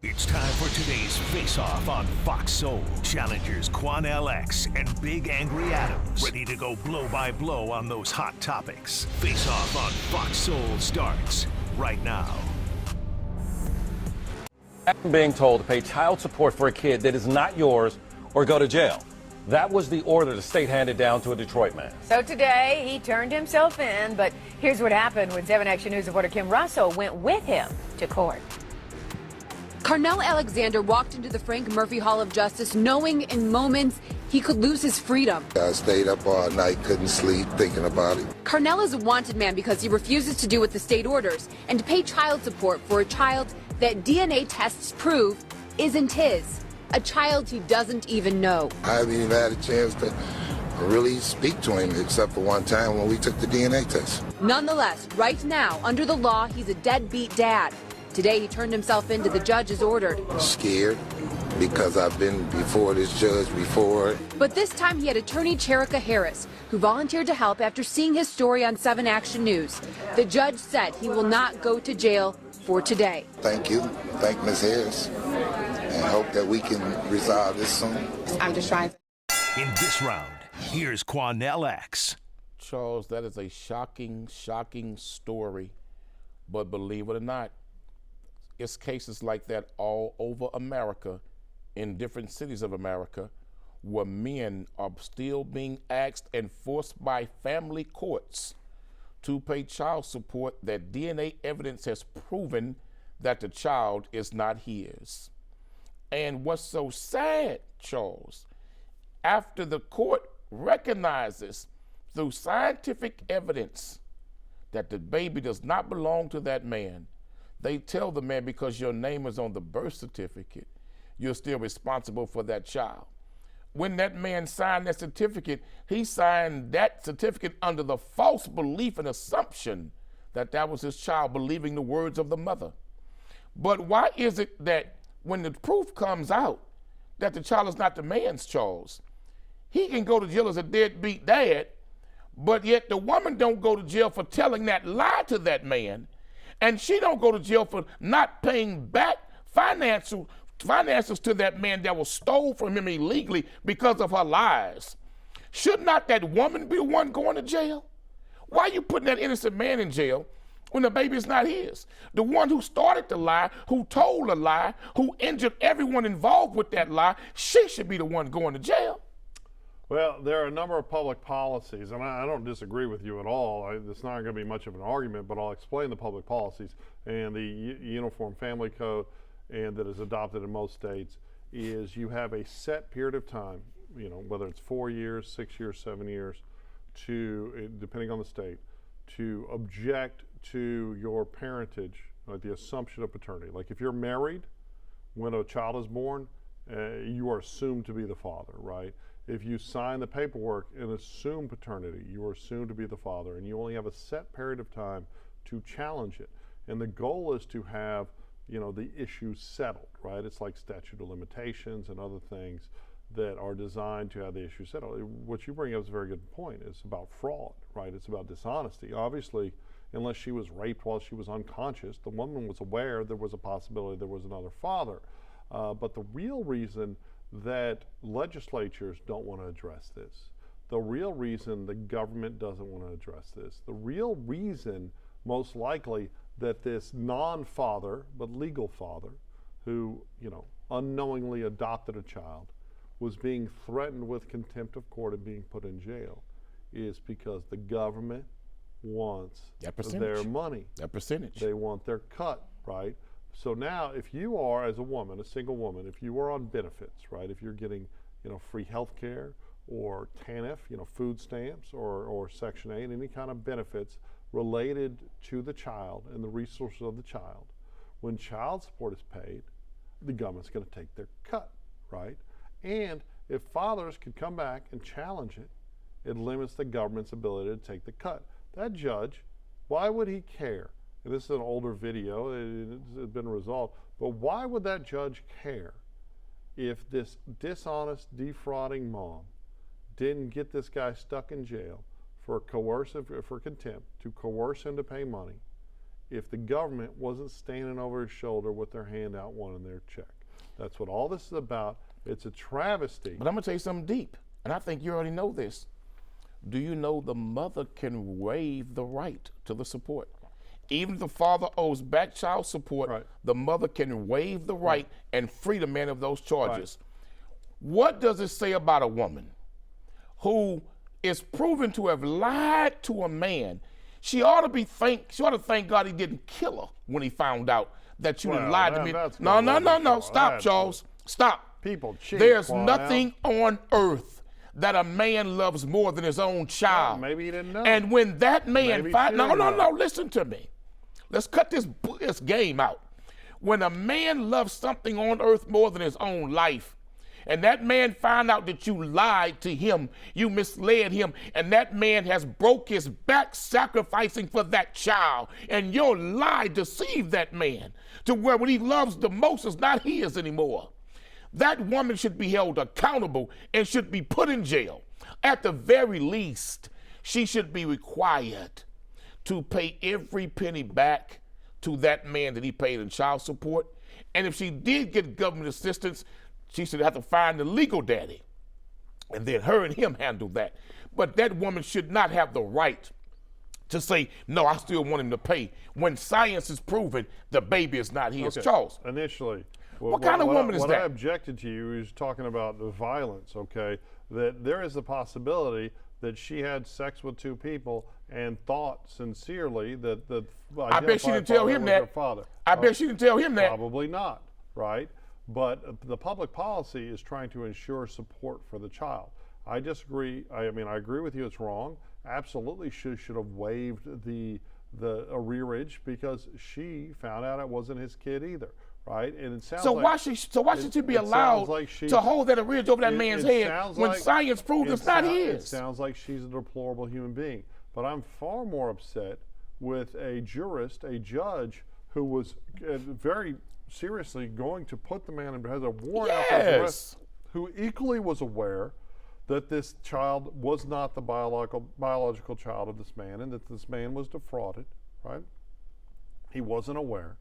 It's time for today's face-off on Fox Soul. Challengers Carnell X and Big Angry Adams, ready to go blow by blow on those hot topics. Face-off on Fox Soul starts right now. Being told to pay child support for a kid that is not yours or go to jail. That was the order the state handed down to a Detroit man. So today, he turned himself in, but here's what happened when 7 Action News reporter Kim Russell went with him to court. Carnell Alexander walked into the Frank Murphy Hall of Justice knowing in moments he could lose his freedom. I stayed up all night, couldn't sleep, thinking about it. Carnell is a wanted man because he refuses to do what the state orders and to pay child support for a child that DNA tests prove isn't his. A child he doesn't even know. I haven't even had a chance to really speak to him except for one time when we took the DNA test. Nonetheless, right now, under the law, he's a deadbeat dad. Today, he turned himself in to the judge as ordered. Scared because I've been before this judge before. But this time he had attorney Cherika Harris, who volunteered to help after seeing his story on 7 Action News. The judge said he will not go to jail for today. Thank you. Thank Ms. Harris. And hope that we can resolve this soon. I'm just trying. In this round, here's Carnell X. Charles, that is a shocking, shocking story. But believe it or not, it's cases like that all over America, in different cities of America, where men are still being asked and forced by family courts to pay child support that DNA evidence has proven that the child is not his. And what's so sad, Charles, after the court recognizes through scientific evidence that the baby does not belong to that man, they tell the man, because your name is on the birth certificate, you're still responsible for that child. When that man signed that certificate, he signed that certificate under the false belief and assumption that that was his child, believing the words of the mother. But why is it that when the proof comes out that the child is not the man's, Charles, he can go to jail as a deadbeat dad, but yet the woman don't go to jail for telling that lie to that man, and she don't go to jail for not paying back finances to that man that was stole from him illegally because of her lies. Should not that woman be the one going to jail? Why are you putting that innocent man in jail when the baby is not his? The one who started the lie, who told the lie, who injured everyone involved with that lie, she should be the one going to jail. Well, there are a number of public policies, and I don't disagree with you at all. It's not going to be much of an argument, but I'll explain the public policies. And the Uniform Family Code, and that is adopted in most states, is you have a set period of time, you know, whether it's 4 years, 6 years, 7 years, to, depending on the state, to object to your parentage, like the assumption of paternity. Like if you're married, when a child is born, you are assumed to be the father, right? If you sign the paperwork and assume paternity, you are assumed to be the father, and you only have a set period of time to challenge it. And the goal is to have, you know, the issue settled, right? It's like statute of limitations and other things that are designed to have the issue settled. What you bring up is a very good point. It's about fraud, right? It's about dishonesty. Obviously, unless she was raped while she was unconscious, the woman was aware there was a possibility there was another father. But the real reason that legislatures don't want to address this, the real reason the government doesn't want to address this, the real reason most likely that this non-father but legal father who, you know, unknowingly adopted a child was being threatened with contempt of court and being put in jail is because the government wants their money. That percentage. They want their cut, right? So now if you are, as a woman, a single woman, if you are on benefits, right, if you're getting, you know, free health care or TANF, you know, food stamps or Section 8, any kind of benefits related to the child and the resources of the child, when child support is paid, the government's going to take their cut, right? And if fathers could come back and challenge it, it limits the government's ability to take the cut. That judge, why would he care? And this is an older video, it's been resolved, but why would that judge care if this dishonest, defrauding mom didn't get this guy stuck in jail for contempt, to coerce him to pay money, if the government wasn't standing over his shoulder with their hand out wanting their check. That's what all this is about. It's a travesty. But I'm going to tell you something deep, and I think you already know this. Do you know the mother can waive the right to the support? Even if the father owes back child support, Right. the mother can waive the right and free the man of those charges. Right. What does it say about a woman who is proven to have lied to a man? She ought to thank God he didn't kill her when he found out that you lied to me. No. Stop, Charles. Stop. People cheat. There's nothing on earth that a man loves more than his own child. Well, maybe he didn't know. And when that man Maybe finds, she didn't know. listen to me. Let's cut this game out. When a man loves something on earth more than his own life, and that man found out that you lied to him, you misled him, and that man has broke his back sacrificing for that child, and your lie deceived that man to where what he loves the most is not his anymore. That woman should be held accountable and should be put in jail. At the very least, she should be required to pay every penny back to that man that he paid in child support. And if she did get government assistance, she should have to find the legal daddy, and then her and him handle that. But that woman should not have the right to say, no, I still want him to pay, when science has proven the baby is not his. Okay. Charles. Initially, What kind of woman is what that? I objected to you is talking about the violence, okay? That there is a possibility that she had sex with two people and thought sincerely that the I bet she didn't tell him that. her father. I bet she didn't tell him that. Probably not, right? But the public policy is trying to ensure support for the child. I disagree. I mean, I agree with you. It's wrong. Absolutely, she should have waived the arrearage because she found out it wasn't his kid either, right? And it sounds Why should she be allowed to hold that arrearage over that man's head when science proves it's not his? It sounds like she's a deplorable human being. But I'm far more upset with a jurist, a judge, who was very seriously going to put the man in, has a warrant out for his arrest, who equally was aware that this child was not the biological child of this man and that this man was defrauded, right? He wasn't aware.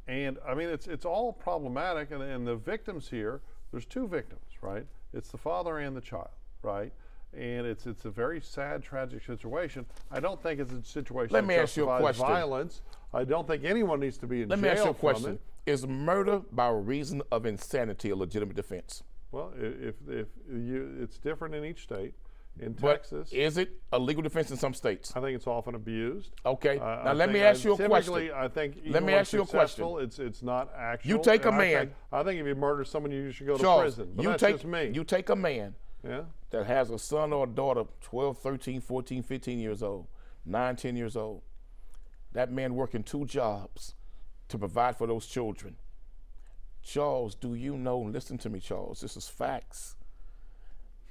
And I mean, it's all problematic. And the victims here, there's two victims, right? It's the father and the child, right? And it's a very sad, tragic situation. I don't think it's a situation that justifies violence. I don't think anyone needs to be in jail. Let me ask you a from question. it. Is murder by reason of insanity a legitimate defense? Well, it's different in each state. In But Texas, is it a legal defense in some states? I think it's often abused. Okay. Now let me ask you a question. I think Let me ask you a question. It's not actual. You take a And man. I think if you murder someone, you should go to Charles, prison. But that's just me. you take a man Yeah. that has a son or a daughter 12, 13, 14, 15 years old, 9, 10 years old. That man working 2 jobs to provide for those children. Charles, do you know, listen to me, Charles, this is facts.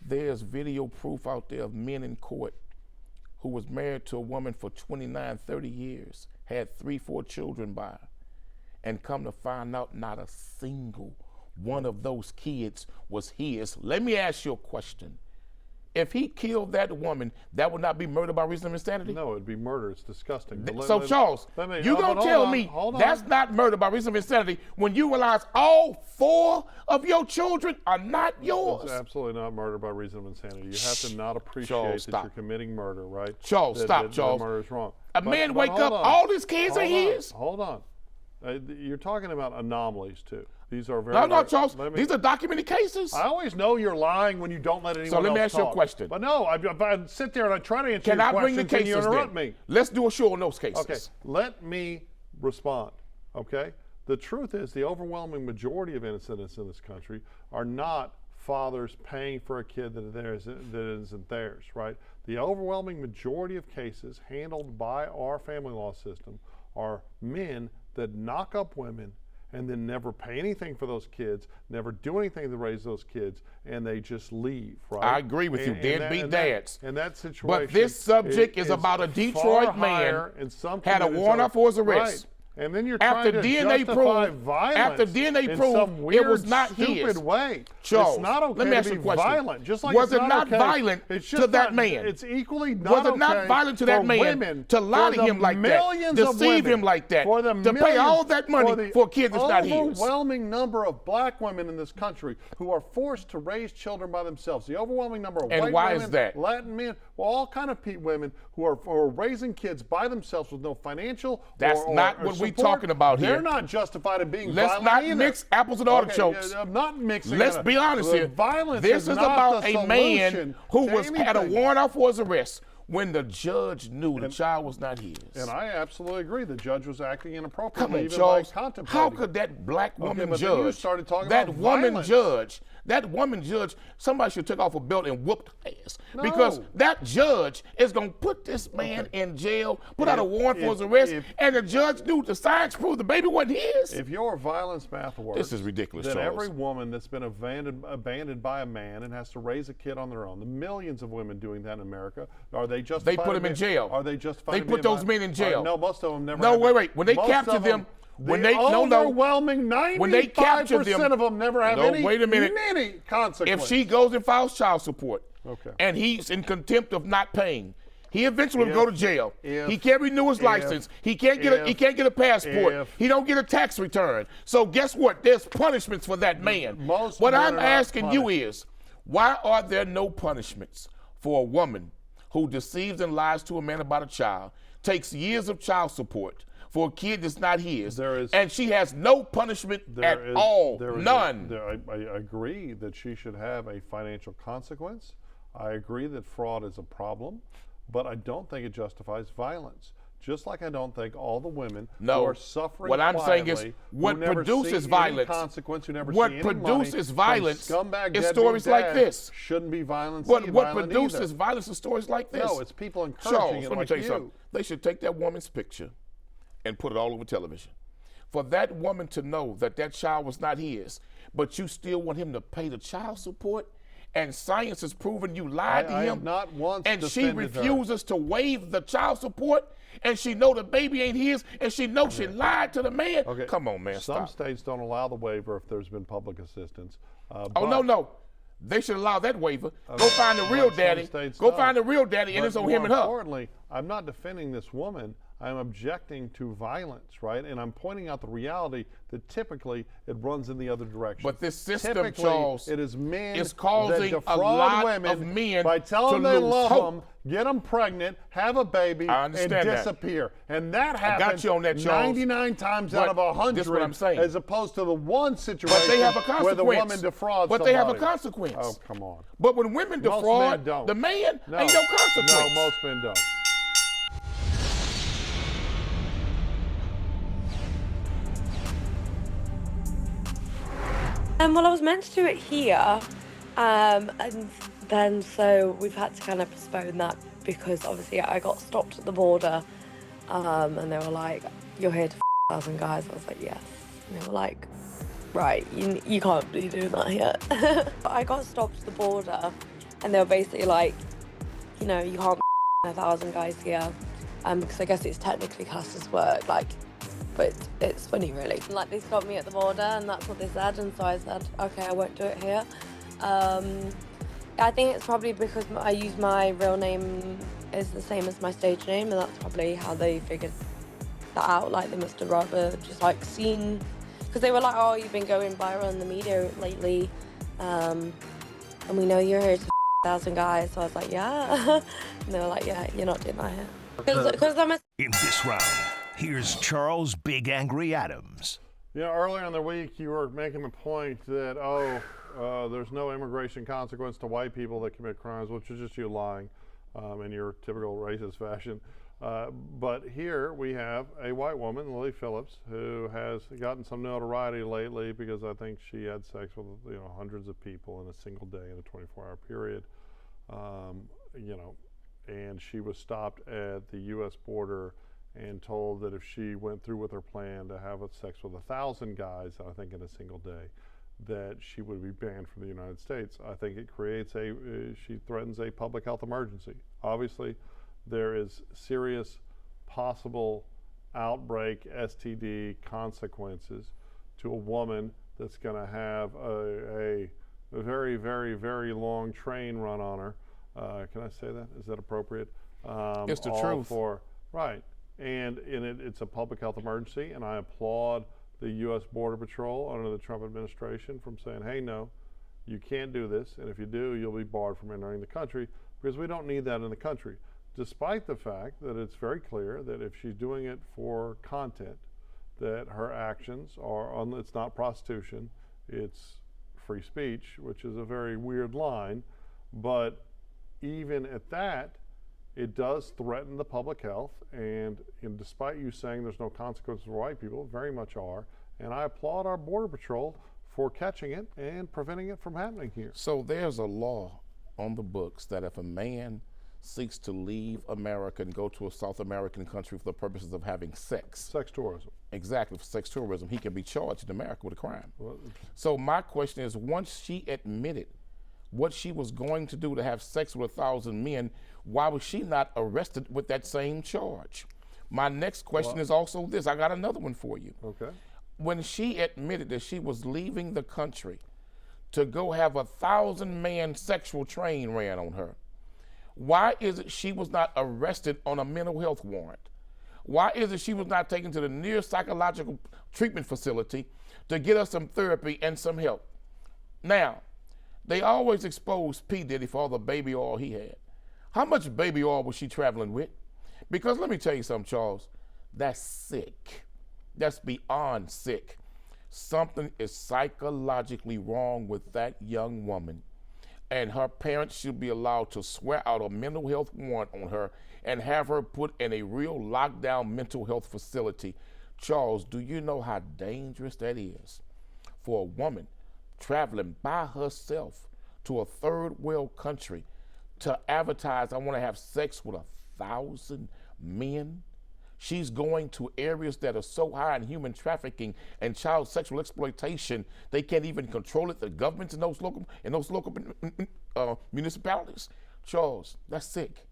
There's video proof out there of men in court who was married to a woman for 29, 30 years, had 3, 4 children by her, and come to find out not a single one of those kids was his. Let me ask you a question. If he killed that woman, that would not be murder by reason of insanity? No, it'd be murder. It's disgusting. Charles, you're going to tell me that's not murder by reason of insanity when you realize all 4 of your children are not yours? It's absolutely not murder by reason of insanity. You have to not appreciate Charles, that stop. you're committing murder, right? Charles, stop, Charles. Murder is wrong. A man wake up, all his kids are his? Hold on. You're talking about anomalies, too. These are very... No, Charles. These are documented cases. I always know you're lying when you don't let anyone else So let me ask you a talk. question. But no, I sit there and I try to answer Can your I bring the questions and you cases interrupt then? me. Let's do a show on those cases. Okay, let me respond, okay? The truth is the overwhelming majority of incidents in this country are not fathers paying for a kid that isn't theirs, right? The overwhelming majority of cases handled by our family law system are men that knock up women and then never pay anything for those kids, never do anything to raise those kids, and they just leave, right? I agree with you, deadbeat dads. And that situation. But this subject is about a Detroit man in some had a communities warrant out for his arrest. Right. And then you're after trying to DNA justify proved, violence after DNA in proved some weird, it was not stupid his. way. Charles, it's not okay let me ask to you be a question. violent. Just like Was it's it not okay. violent It's to just that not, man? It's equally not Was it not okay violent to that for man women, to lie to him like that, deceive him like that, to pay all that money for a kid that's not his? Overwhelming number of black women in this country who are forced to raise children by themselves. The overwhelming number of white why women, is that? Latin men, well, all kind of women who are raising kids by themselves with no financial That's or not what we're talking about here. They're not justified in being Let's violent not either. mix apples and artichokes. Okay, I'm not mixing. Let's be honest here. Violence this is not about the a man solution who to had a anything. warrant out for his arrest when the judge knew the child was not his. And I absolutely agree. The judge was acting Come inappropriately, on, even Charles. by contemplating. How could that black woman but then you judge, started talking that about woman violence. judge, somebody should take off a belt and whoop her ass. Because that judge is going to put this man in jail, put out a warrant for his arrest, and the judge knew the science proved the baby wasn't his. If your violence math works, This is ridiculous, then Charles. every woman that's been abandoned by a man and has to raise a kid on their own, the millions of women doing that in America, are they justified? They put him in jail. Are they justified? They in put being those men in jail. No, most of them never. No, have wait, it. wait. When they Most capture of them, when the they overwhelming 95% of them never have any. Wait a minute. Any consequence. If she goes and files child support, okay, and he's in contempt of not paying, he eventually will go to jail. He can't renew his license. He can't get a passport. He don't get a tax return. So guess what? There's punishments for that man. What I'm asking you is, why are there no punishments for a woman who deceives and lies to a man about a child, takes years of child support for a kid that's not his, and she has no punishment at all? None. I agree that she should have a financial consequence. I agree that fraud is a problem, but I don't think it justifies violence. Just like I don't think all the women who are suffering what I'm saying is, quietly, what who never produces see violence, any consequence, who never what see any produces money violence from scumbag is deadbeat stories like dads this. Shouldn't be violence. What violent produces either. violence is stories like this. No, it's people encouraging Charles, it let me like tell you something. They should take that woman's picture and put it all over television. For that woman to know that that child was not his, but you still want him to pay the child support, and science has proven you lied to him, I have not once and she defended her. refuses to waive the child support, and she know the baby ain't his, and she knows she lied to the man. Okay. Come on, man, Some stop. states don't allow the waiver if there's been public assistance. Oh, no. They should allow that waiver. Go find the real daddy. Go find the real daddy, and it's on him and her. Importantly, I'm not defending this woman. I'm objecting to violence, right? And I'm pointing out the reality that typically it runs in the other direction. But this system, typically, Charles, it is men is causing that a defraud lot women of men by telling to them they lose love hope. them, get them pregnant, have a baby, I and understand that. disappear. And that I got happens you on that, Charles. 99 times out of But 100, this is what I'm saying. as opposed to the one situation But they have a consequence. where the woman defrauds But they have a somebody. consequence. Oh, come on. But when women Most defraud, men don't. the man No. ain't no consequence. No, most men don't. Well, I was meant to do it here, and then so we've had to kind of postpone that because obviously I got stopped at the border, and they were like, "You're here to 1,000 guys." I was like, "Yes." And they were like, "Right, you can't be doing that here." I got stopped at the border, and they were basically like, "You know, you can't 1,000 guys here," because I guess it's technically classed as work, like. But it's funny, really. Like, they stopped me at the border, and that's what they said, and so I said, okay, I won't do it here. I think it's probably because I use my real name is the same as my stage name, and that's probably how they figured that out. Like, they must have rather just, like, seen... Because they were like, oh, you've been going viral in the media lately, and we know you're here to 1,000 guys. So I was like, yeah. And they were like, yeah, you're not doing that here. Because I'm a... In this round, here's Charles Big Angry Adams. You know, earlier in the week, you were making the point that, there's no immigration consequence to white people that commit crimes, which is just you lying in your typical racist fashion. But here we have a white woman, Lily Phillips, who has gotten some notoriety lately because I think she had sex with hundreds of people in a single day in a 24-hour period. And she was stopped at the U.S. border and told that if she went through with her plan to have sex with 1,000 guys, I think in a single day, that she would be banned from the United States. I think it creates she threatens a public health emergency. Obviously, there is serious possible outbreak STD consequences to a woman that's going to have a very, very, very long train run on her. Can I say that? Is that appropriate? It's the all truth. Right. And it's a public health emergency, and I applaud the U.S. Border Patrol under the Trump administration from saying, hey, no, you can't do this, and if you do, you'll be barred from entering the country, because we don't need that in the country, despite the fact that it's very clear that if she's doing it for content, that her actions are, it's not prostitution, it's free speech, which is a very weird line, but even at that, it does threaten the public health, and despite you saying there's no consequences for white people, very much are, and I applaud our Border Patrol for catching it and preventing it from happening here. So there's a law on the books that if a man seeks to leave America and go to a South American country for the purposes of having sex. Sex tourism. Exactly, for sex tourism, he can be charged in America with a crime. Well, so my question is, once she admitted what she was going to do to have sex with 1,000 men, why was she not arrested with that same charge? My next question is also this. I got another one for you. Okay. When she admitted that she was leaving the country to go have a 1,000-man sexual train ran on her, why is it she was not arrested on a mental health warrant? Why is it she was not taken to the nearest psychological treatment facility to get her some therapy and some help? Now, they always expose P. Diddy for all the baby oil he had. How much baby oil was she traveling with? Because let me tell you something, Charles, that's sick. That's beyond sick. Something is psychologically wrong with that young woman, and her parents should be allowed to swear out a mental health warrant on her and have her put in a real lockdown mental health facility. Charles, do you know how dangerous that is for a woman traveling by herself to a third world country to advertise, I want to have sex with 1,000 men? She's going to areas that are so high in human trafficking and child sexual exploitation, they can't even control it, the governments in those local municipalities. Charles, that's sick.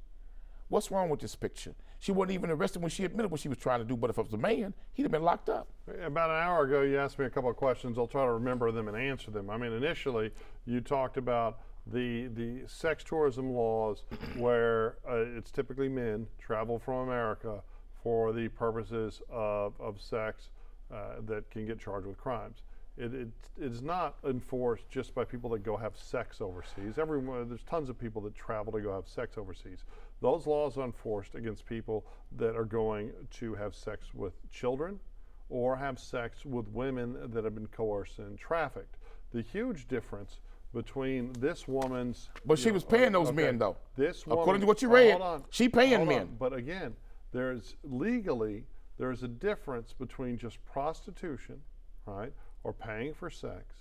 What's wrong with this picture? She wasn't even arrested when she admitted what she was trying to do, but if it was a man, he'd have been locked up. About an hour ago, you asked me a couple of questions. I'll try to remember them and answer them. I mean, initially, you talked about the sex tourism laws where it's typically men travel from America for the purposes of sex that can get charged with crimes. It is not enforced just by people that go have sex overseas. There's tons of people that travel to go have sex overseas. Those laws are enforced against people that are going to have sex with children or have sex with women that have been coerced and trafficked. The huge difference between this woman's... But she was paying those men, though. This woman, according to what you read, she paying men. On. But again, there's a difference between just prostitution, right, or paying for sex,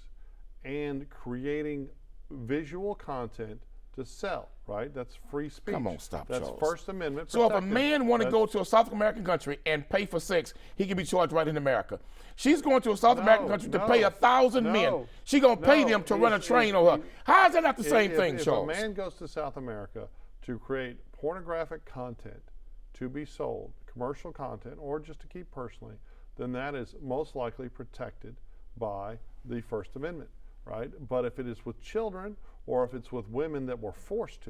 and creating visual content to sell, right? That's free speech. Come on, stop, That's Charles. First Amendment So protected. if a man want to go to a South American country and pay for sex, he can be charged right in America. She's going to a South American country to pay 1,000 men. She gonna pay them to run a train on her. How is that not the same thing, Charles? If a man goes to South America to create pornographic content to be sold, commercial content, or just to keep personally, then that is most likely protected by the First Amendment, right? But if it is with children or if it's with women that were forced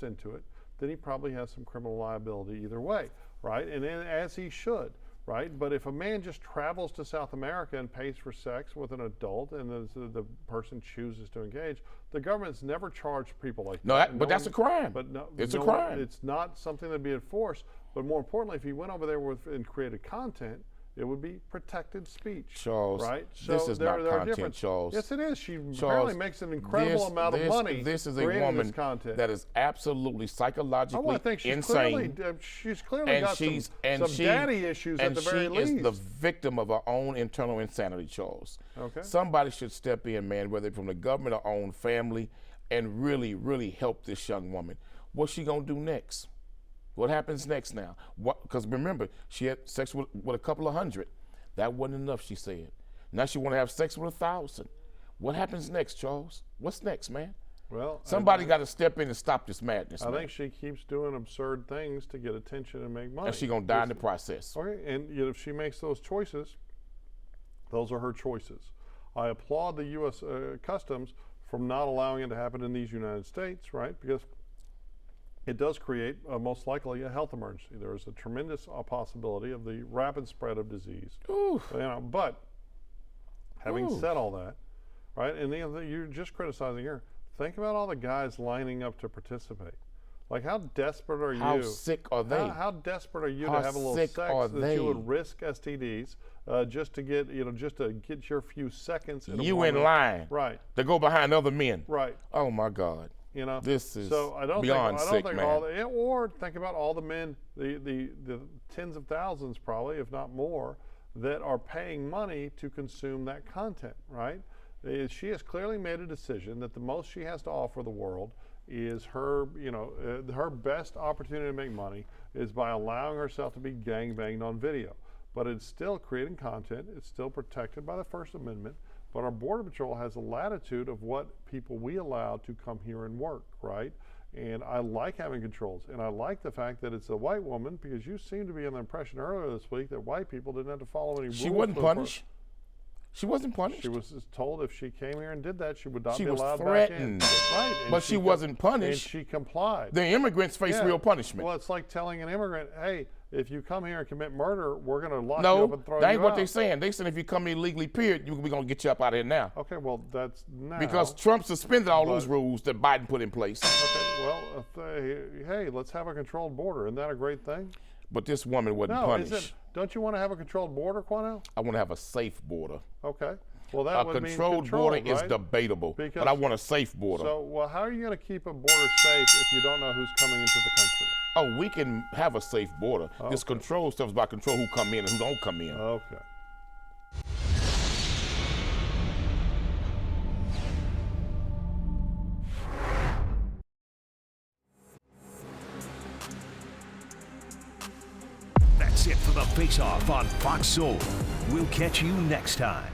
into it, then he probably has some criminal liability either way, right? And as he should, right? But if a man just travels to South America and pays for sex with an adult and the person chooses to engage, the government's never charged people like that. But that's a crime. But no, it's a crime. It's not something that'd be enforced. But more importantly, if he went over there and created content, it would be protected speech. Charles, right? this is not content, Charles. Yes, it is. She apparently makes an incredible amount of money. This is a woman that is absolutely psychologically insane. She's clearly got some daddy issues at the very least. And she is the victim of her own internal insanity, Charles. Okay. Somebody should step in, man, whether from the government or own family, and really, really help this young woman. What's she going to do next? What happens next now? Because remember, she had sex with a couple of hundred. That wasn't enough, she said. Now she want to have sex with 1,000. What happens next, Charles? What's next, man? Well, Somebody got to step in and stop this madness. I think she keeps doing absurd things to get attention and make money. And she's going to die in the process. Okay, and if she makes those choices, those are her choices. I applaud the U.S. Customs from not allowing it to happen in these United States, right? Because it does create, most likely, a health emergency. There is a tremendous possibility of the rapid spread of disease. But having said all that, right, and you're just criticizing here. Think about all the guys lining up to participate. Like, how desperate are you? How sick are they? How desperate are you How to have a little sick sex are that they? you would risk STDs just to get your few seconds? You in line, right? To go behind other men, right? Oh my God! This is beyond sick, man. Or think about all the men, the tens of thousands, probably, if not more, that are paying money to consume that content, right? She has clearly made a decision that the most she has to offer the world is her best opportunity to make money is by allowing herself to be gangbanged on video. But it's still creating content. It's still protected by the First Amendment. But our Border Patrol has a latitude of what people we allow to come here and work, right? And I like having controls. And I like the fact that it's a white woman, because you seem to be under the impression earlier this week that white people didn't have to follow any rules. She wasn't punished. She wasn't punished. She was told if she came here and did that, she would not be was allowed threatened. back in. Right. But she wasn't punished. And she complied. The immigrants face real punishment. Well, it's like telling an immigrant, hey, if you come here and commit murder, we're going to lock you No, up and throw you out. that ain't what they're saying. They said if you come illegally, period, we're going to get you up out of here now. Okay, well, that's now. Because Trump suspended all those rules that Biden put in place. Okay, well, hey, let's have a controlled border. Isn't that a great thing? But this woman wasn't punished. Don't you want to have a controlled border, Carnell? I want to have a safe border. Okay. Well, that would mean controlled border right? is debatable, but I want a safe border. So, well, how are you going to keep a border safe if you don't know who's coming into the country? Oh, we can have a safe border. Okay. This control stuff is about control who come in and who don't come in. Okay. That's it for the Face Off on Fox Soul. We'll catch you next time.